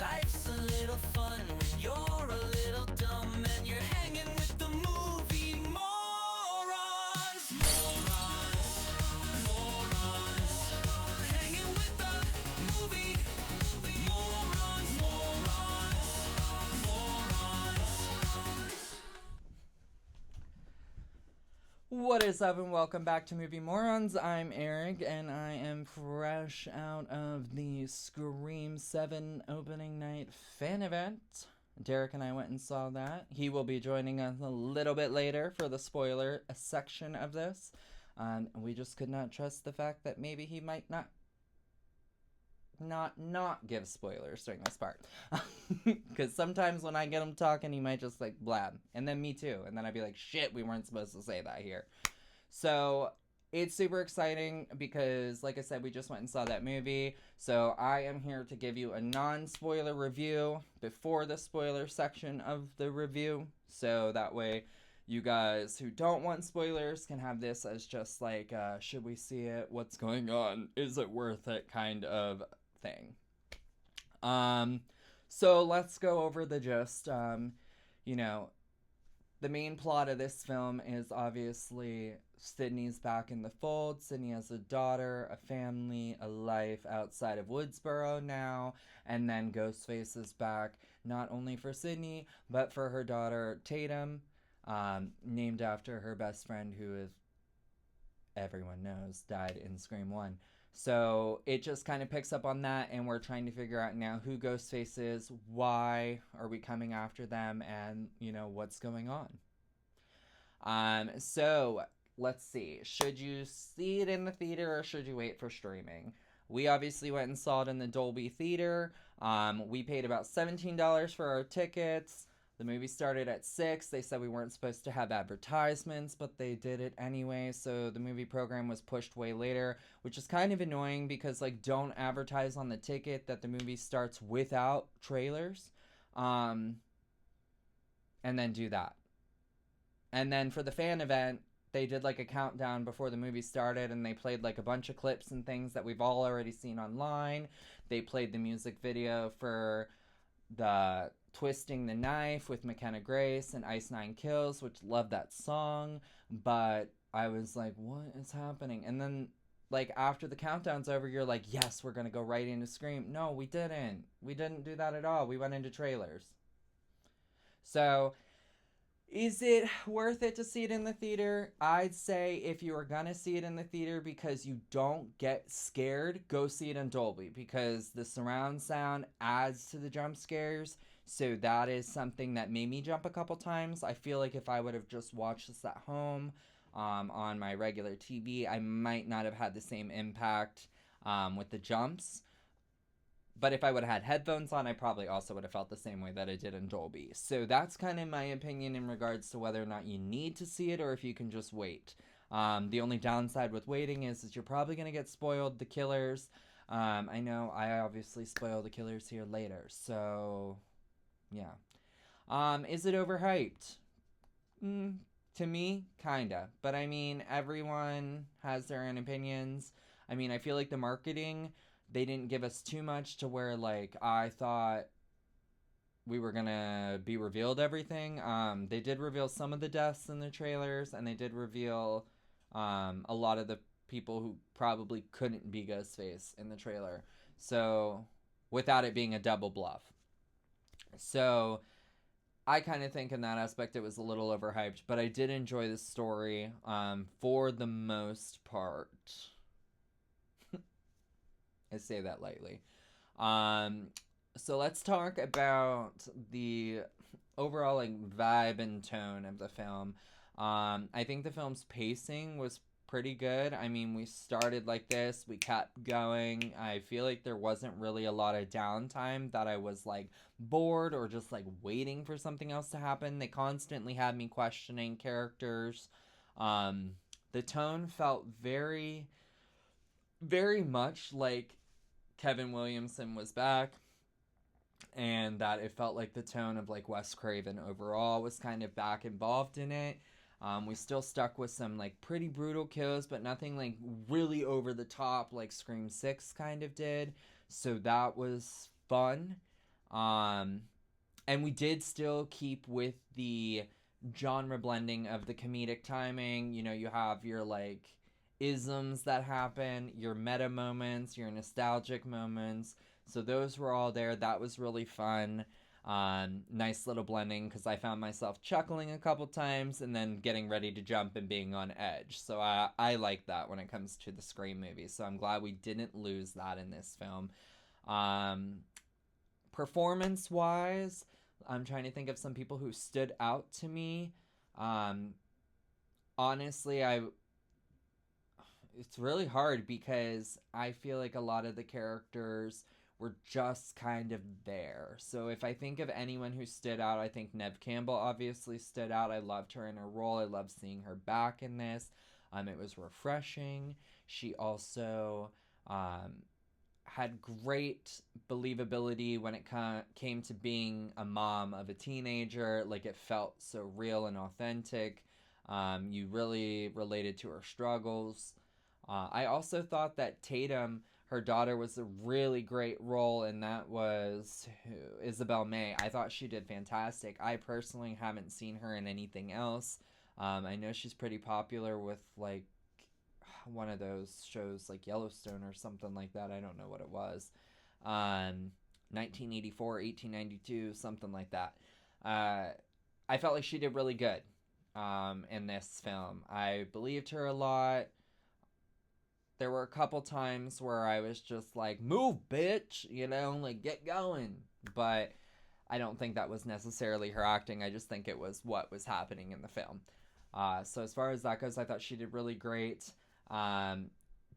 Life's a little fun when you're a little dumb and you're hanging with the movie morons. Morons, hanging with the movie morons. What is up, and welcome back to Movie Moorons. I'm Erik, and I am fresh out of the Scream 7 opening night fan event. Derek and I went and saw that. He will be joining us a little bit later for the spoiler section of this. We just could not trust the fact that maybe he might not give spoilers during this part. Because sometimes when I get him talking, he might just like blab. And then me too. And then I'd be like, shit, we weren't supposed to say that here. So it's super exciting because, like I said, we just went and saw that movie. So I am here to give you a non-spoiler review before the spoiler section of the review. So that way you guys who don't want spoilers can have this as just like, should we see it? What's going on? Is it worth it? Kind of thing. So let's go over the gist. The main plot of this film is obviously Sidney's back in the fold. Sidney has a daughter, a family, a life outside of Woodsboro now, and then Ghostface is back not only for Sidney, but for her daughter Tatum, named after her best friend who is, everyone knows, died in Scream 1. So it just kind of picks up on that, and we're trying to figure out now who Ghostface is, why are we coming after them, and, what's going on. So let's see. Should you see it in the theater or should you wait for streaming? We obviously went and saw it in the Dolby Theater. We paid about $17 for our tickets. The movie started at 6. They said we weren't supposed to have advertisements, but they did it anyway, so the movie program was pushed way later, which is kind of annoying because, don't advertise on the ticket that the movie starts without trailers, and then do that. And then for the fan event, they did, a countdown before the movie started, and they played, a bunch of clips and things that we've all already seen online. They played the music video for the Twisting the Knife with McKenna Grace and Ice Nine Kills, which love that song, but I was like, what is happening? And then after the countdown's over, you're like, yes, we're gonna go right into Scream. No, we didn't do that at all. We went into trailers. So is it worth it to see it in the theater? I'd say if you are gonna see it in the theater because you don't get scared, go see it in Dolby, because the surround sound adds to the jump scares. So that is something that made me jump a couple times. I feel like if I would have just watched this at home on my regular TV, I might not have had the same impact with the jumps. But if I would have had headphones on, I probably also would have felt the same way that I did in Dolby. So that's kind of my opinion in regards to whether or not you need to see it or if you can just wait. The only downside with waiting is you're probably going to get spoiled the killers. I know I obviously spoil the killers here later. So, yeah. Is it overhyped? To me, kinda. But I mean, everyone has their own opinions. I mean, I feel like the marketing, they didn't give us too much to where, I thought we were gonna be revealed everything. They did reveal some of the deaths in the trailers, and they did reveal a lot of the people who probably couldn't be Ghostface in the trailer. So, without it being a double bluff. So, I kind of think in that aspect it was a little overhyped, but I did enjoy the story for the most part. I say that lightly. So let's talk about the overall vibe and tone of the film. I think the film's pacing was pretty good. I mean, we started like this, we kept going. I feel like there wasn't really a lot of downtime that I was bored or just waiting for something else to happen. They constantly had me questioning characters. The tone felt very, very much like Kevin Williamson was back, and that it felt like the tone of Wes Craven overall was kind of back involved in it. We still stuck with some pretty brutal kills, but nothing really over the top like Scream 6 kind of did. So that was fun. Um, and we did still keep with the genre blending of the comedic timing. You know, you have your like isms that happen, your meta moments, your nostalgic moments. So those were all there. That was really fun. Nice little blending because I found myself chuckling a couple times and then getting ready to jump and being on edge. So I like that when it comes to the Scream movies. So I'm glad we didn't lose that in this film. Um, Performance wise, I'm trying to think of some people who stood out to me. Um, Honestly, it's really hard because I feel like a lot of the characters were just kind of there. So if I think of anyone who stood out, I think Neve Campbell obviously stood out. I loved her in her role. I loved seeing her back in this. It was refreshing. She also had great believability when it came to being a mom of a teenager. Like, it felt so real and authentic. You really related to her struggles. I also thought that Tatum, her daughter, was a really great role, and that was Isabel May. I thought she did fantastic. I personally haven't seen her in anything else. I know she's pretty popular with like one of those shows like Yellowstone or something like that. I don't know what it was. 1984, 1892, something like that. I felt like she did really good in this film. I believed her a lot. There were a couple times where I was just like, move, bitch, you know, like, get going. But I don't think that was necessarily her acting. I just think it was what was happening in the film. So as far as that goes, I thought she did really great. Um,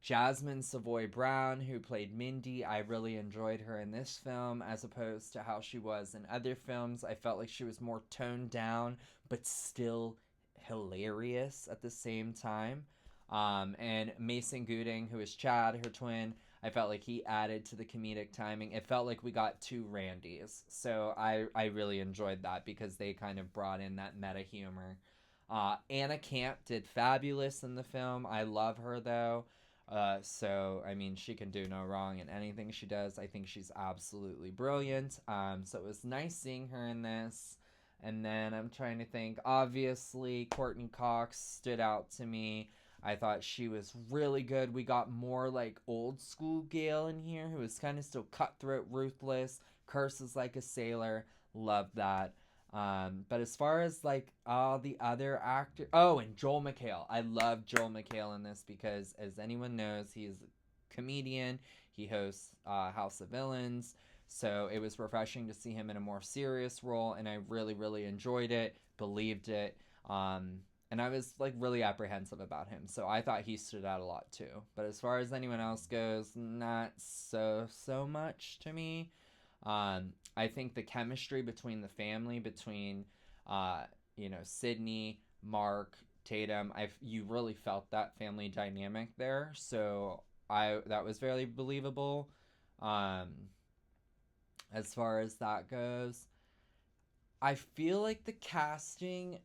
Jasmine Savoy Brown, who played Mindy, I really enjoyed her in this film as opposed to how she was in other films. I felt like she was more toned down, but still hilarious at the same time. And Mason Gooding, who is Chad, her twin, I felt like he added to the comedic timing. It felt like we got two Randys. So I really enjoyed that because they kind of brought in that meta humor. Anna Camp did fabulous in the film. I love her, though. So, I mean, she can do no wrong in anything she does. I think she's absolutely brilliant. So it was nice seeing her in this. And then I'm trying to think. Obviously, Courtney Cox stood out to me. I thought she was really good. We got more like old school Gail in here, who was kind of still cutthroat, ruthless, curses like a sailor. Love that. But as far as like all the other actors, oh, and Joel McHale. I love Joel McHale in this because, as anyone knows, he's a comedian. He hosts House of Villains. So it was refreshing to see him in a more serious role, and I really, really enjoyed it, believed it. And I was like really apprehensive about him. So I thought he stood out a lot too. But as far as anyone else goes, not so much to me. I think the chemistry between the family, between Sidney, Mark, Tatum, you really felt that family dynamic there. So that was very believable. Um, as far as that goes, I feel like the casting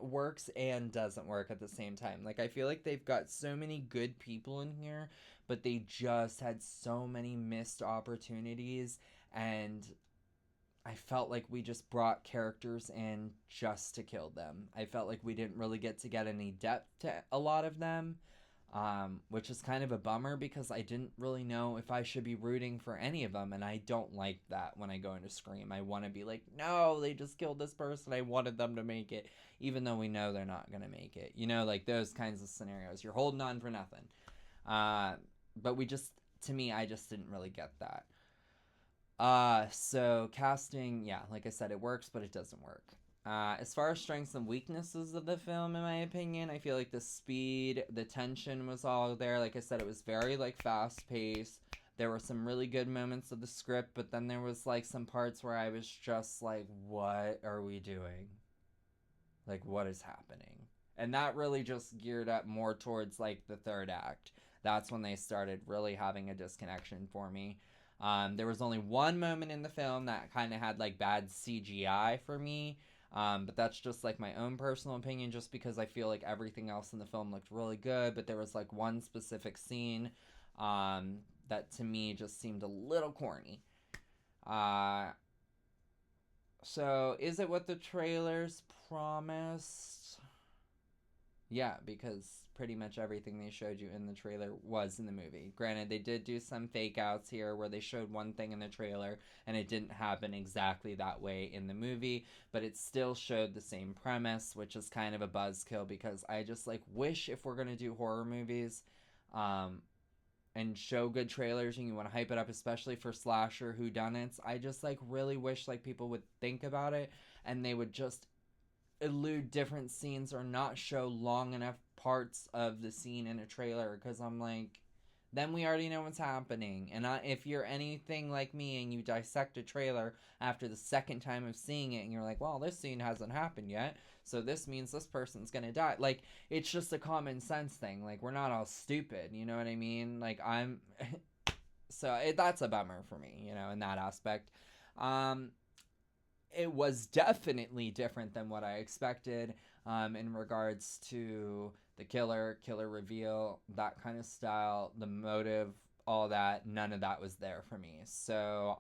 works and doesn't work at the same time. Like, I feel like they've got so many good people in here, but they just had so many missed opportunities, and I felt like we just brought characters in just to kill them. I felt like we didn't really get any depth to a lot of them. Which is kind of a bummer because I didn't really know if I should be rooting for any of them, and I don't like that when I go into Scream. I want to be like, no, they just killed this person. I wanted them to make it, even though we know they're not going to make it. You know, like those kinds of scenarios. You're holding on for nothing. But to me, I just didn't really get that. So casting, yeah, like I said, it works, but it doesn't work. As far as strengths and weaknesses of the film, in my opinion, I feel like the speed, the tension was all there. Like I said, it was very like fast paced. There were some really good moments of the script, but then there was like some parts where I was just like, what are we doing? Like, what is happening? And that really just geared up more towards like the third act. That's when they started really having a disconnection for me. There was only one moment in the film that kind of had like bad CGI for me. But that's just like my own personal opinion, just because I feel like everything else in the film looked really good. But there was like one specific scene that to me just seemed a little corny. So is it what the trailers promised? Yeah, because pretty much everything they showed you in the trailer was in the movie. Granted, they did do some fake outs here where they showed one thing in the trailer and it didn't happen exactly that way in the movie, but it still showed the same premise, which is kind of a buzzkill because I just like wish if we're going to do horror movies and show good trailers and you want to hype it up, especially for slasher whodunits, I just like really wish like people would think about it and they would just elude different scenes or not show long enough parts of the scene in a trailer, because I'm like, then we already know what's happening. And if you're anything like me and you dissect a trailer after the second time of seeing it and you're like, well, this scene hasn't happened yet, so this means this person's gonna die. Like, it's just a common sense thing. Like, we're not all stupid, you know what I mean? Like, that's a bummer for me, you know, in that aspect. It was definitely different than what I expected in regards to the killer reveal, that kind of style, the motive, all that. None of that was there for me. So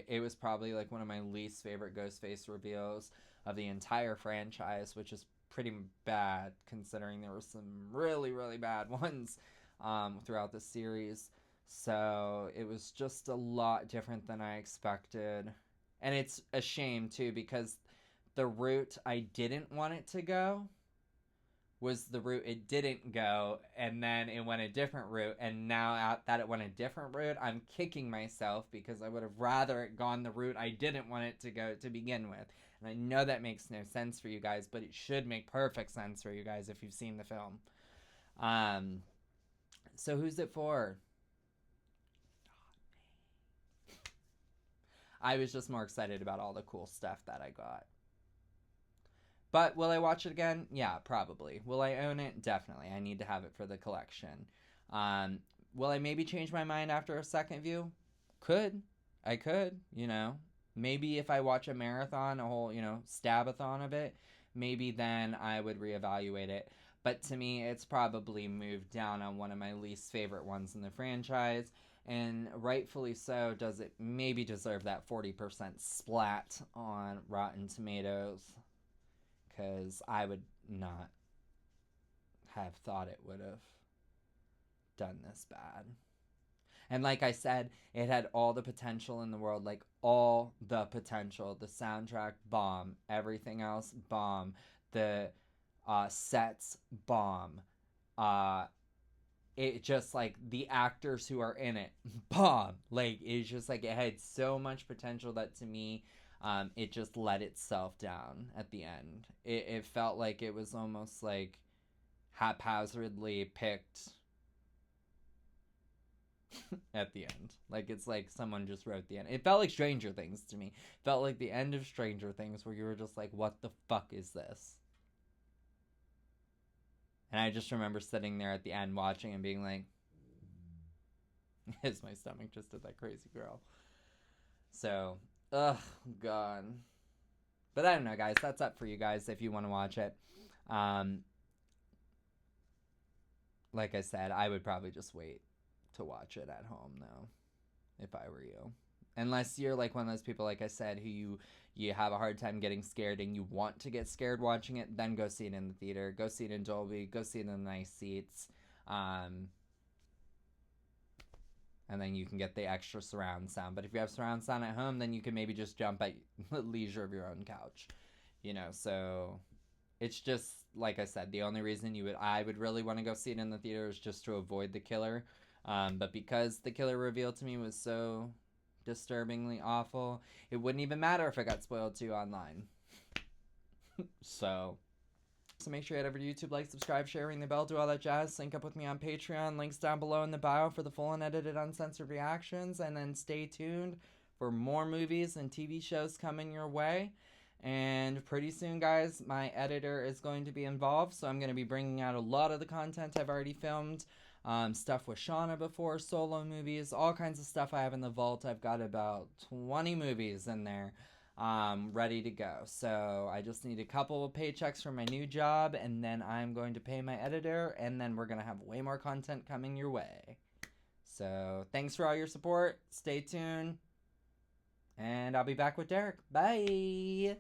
it was probably like one of my least favorite Ghostface reveals of the entire franchise, which is pretty bad considering there were some really, really bad ones throughout the series. So it was just a lot different than I expected. And it's a shame, too, because the route I didn't want it to go was the route it didn't go, and then it went a different route, and now that it went a different route, I'm kicking myself because I would have rather it gone the route I didn't want it to go to begin with. And I know that makes no sense for you guys, but it should make perfect sense for you guys if you've seen the film. So who's it for? I was just more excited about all the cool stuff that I got. But will I watch it again? Yeah, probably. Will I own it? Definitely. I need to have it for the collection. Will I maybe change my mind after a second view? Could. I could, you know. Maybe if I watch a marathon, a whole, you know, stab-a-thon of it, maybe then I would reevaluate it. But to me, it's probably moved down on one of my least favorite ones in the franchise. And rightfully so, does it maybe deserve that 40% splat on Rotten Tomatoes? Because I would not have thought it would have done this bad. And like I said, it had all the potential in the world, like all the potential. The soundtrack, bomb. Everything else, bomb. The sets, bomb. It just like the actors who are in it, bomb. Like it's just like it had so much potential that to me, it just let itself down at the end. It felt like it was almost like haphazardly picked at the end. Like it's like someone just wrote the end. It felt like Stranger Things to me. It felt like the end of Stranger Things where you were just like, what the fuck is this? And I just remember sitting there at the end watching and being like, is my stomach just did that crazy girl. So, ugh, God. But I don't know, guys. That's up for you guys if you want to watch it. Like I said, I would probably just wait to watch it at home, though, if I were you. Unless you're like one of those people, like I said, who you have a hard time getting scared and you want to get scared watching it, then go see it in the theater. Go see it in Dolby. Go see it in the nice seats. And then you can get the extra surround sound. But if you have surround sound at home, then you can maybe just jump at the leisure of your own couch. You know, so it's just, like I said, the only reason I would really want to go see it in the theater is just to avoid the killer. But because the killer reveal to me was so disturbingly awful, it wouldn't even matter if it got spoiled to you online. So make sure you head over to YouTube, like, subscribe, share, ring the bell, do all that jazz. Sync up with me on Patreon. Links down below in the bio for the full unedited, uncensored reactions. And then stay tuned for more movies and TV shows coming your way. And pretty soon, guys, my editor is going to be involved. So I'm going to be bringing out a lot of the content I've already filmed. Stuff with Shawna before, solo movies, all kinds of stuff I have in the vault. I've got about 20 movies in there ready to go. So I just need a couple of paychecks for my new job, and then I'm going to pay my editor, and then we're going to have way more content coming your way. So thanks for all your support. Stay tuned. And I'll be back with Derek. Bye.